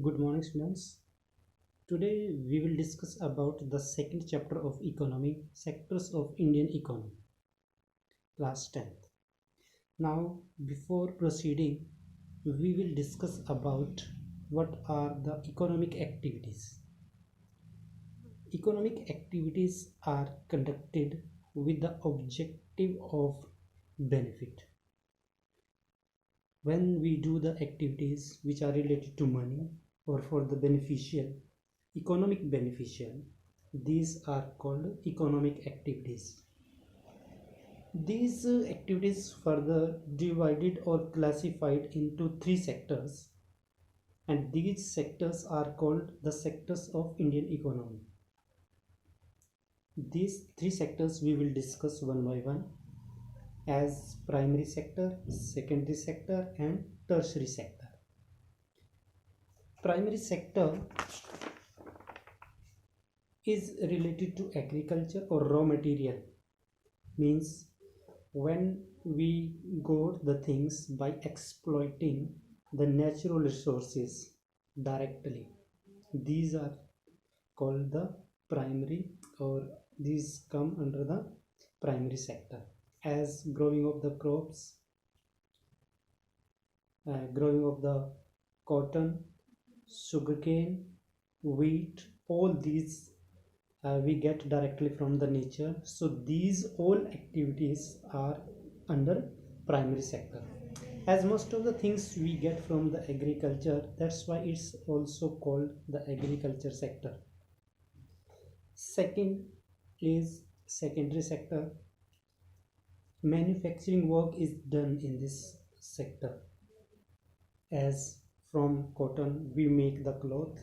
Good morning, students. Today we will discuss about the second chapter of economy, sectors of Indian economy, class 10th. Now, before proceeding, we will discuss about what are the economic activities. Economic activities are conducted with the objective of benefit. When we do the activities which are related to money or for the beneficial, economic beneficial, these are called economic activities. These activities further divided or classified into three sectors, and these sectors are called the sectors of Indian economy. These three sectors we will discuss one by one as primary sector, secondary sector and tertiary sector. Primary sector is related to agriculture or raw material, means when we got the things by exploiting the natural resources directly, these are called the primary, or these come under the primary sector, as growing of the crops, growing of the cotton, sugarcane, wheat, all these we get directly from the nature. So these all activities are under primary sector. As most of the things we get from the agriculture, that's why it's also called the agriculture sector. Second is secondary sector. Manufacturing work is done in this sector, as from cotton we make the cloth,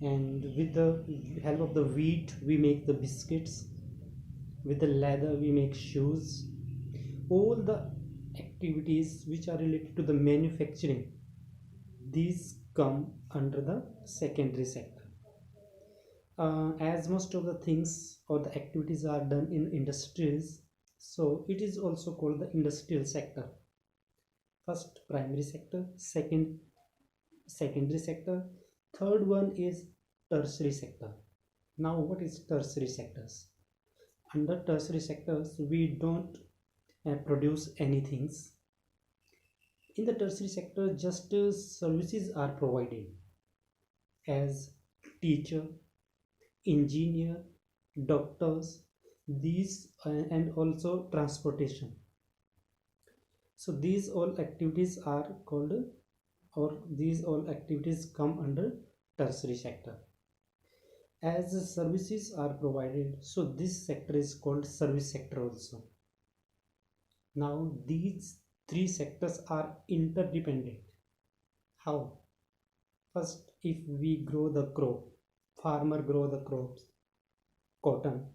and with the help of the wheat we make the biscuits, with the leather we make shoes. All the activities which are related to the manufacturing, these come under the secondary sector. As most of the things or the activities are done in industries, so it is also called the industrial sector. First primary sector, second secondary sector, third one is tertiary sector. Now what is tertiary sectors? Under tertiary sectors we don't produce anything. In the tertiary sector just services are provided, as teacher, engineer, doctors, these and also transportation. So these all activities are called, or these all activities come under tertiary sector. As services are provided, so this sector is called service sector also. Now these three sectors are interdependent. How? First, if we grow the crop, farmer grow the crops, cotton,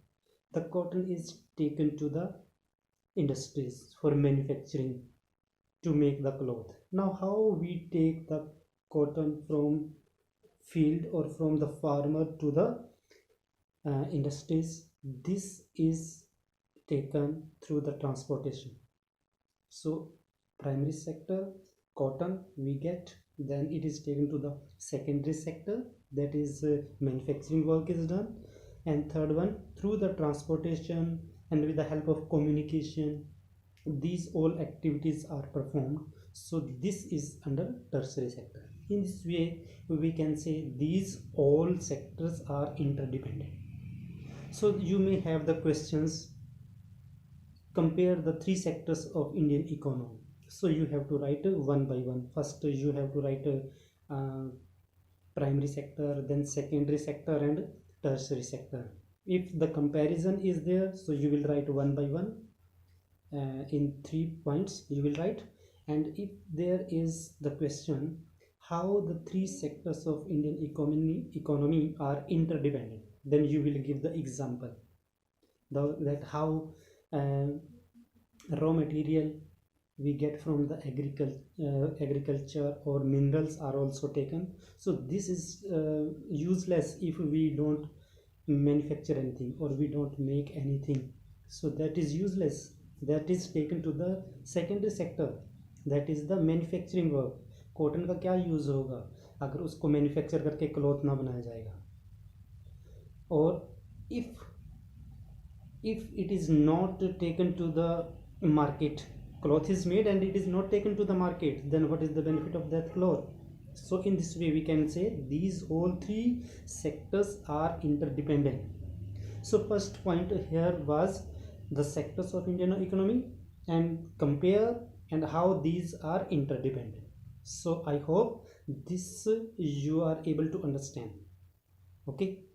the cotton is taken to the industries for manufacturing to make the cloth. Now how we take the cotton from field or from the farmer to the industries? This is taken through the transportation. So primary sector, cotton we get, then it is taken to the secondary sector, that is manufacturing work is done, and third one through the transportation and with the help of communication, these all activities are performed. So this is under tertiary sector. In this way we can say these all sectors are interdependent. So you may have the questions, compare the three sectors of Indian economy. So you have to write one by one. First you have to write primary sector, then secondary sector and tertiary sector. If the comparison is there, so you will write one by one, in 3 points you will write. And if there is the question how the three sectors of Indian economy are interdependent, then you will give the example, that how raw material we get from the agriculture or minerals are also taken. So this is useless if we don't manufacture anything or we don't make anything, so that is useless. That is taken to the secondary sector, that is the manufacturing work. Cotton का क्या use होगा, अगर उसको manufacture करके cloth ना बनाया जाएगा, और if it is not taken to the market, cloth is made and it is not taken to the market, then what is the benefit of that cloth? So in this way we can say these all three sectors are interdependent. So first point here was the sectors of Indian economy and compare and how these are interdependent. So I hope this you are able to understand. Okay.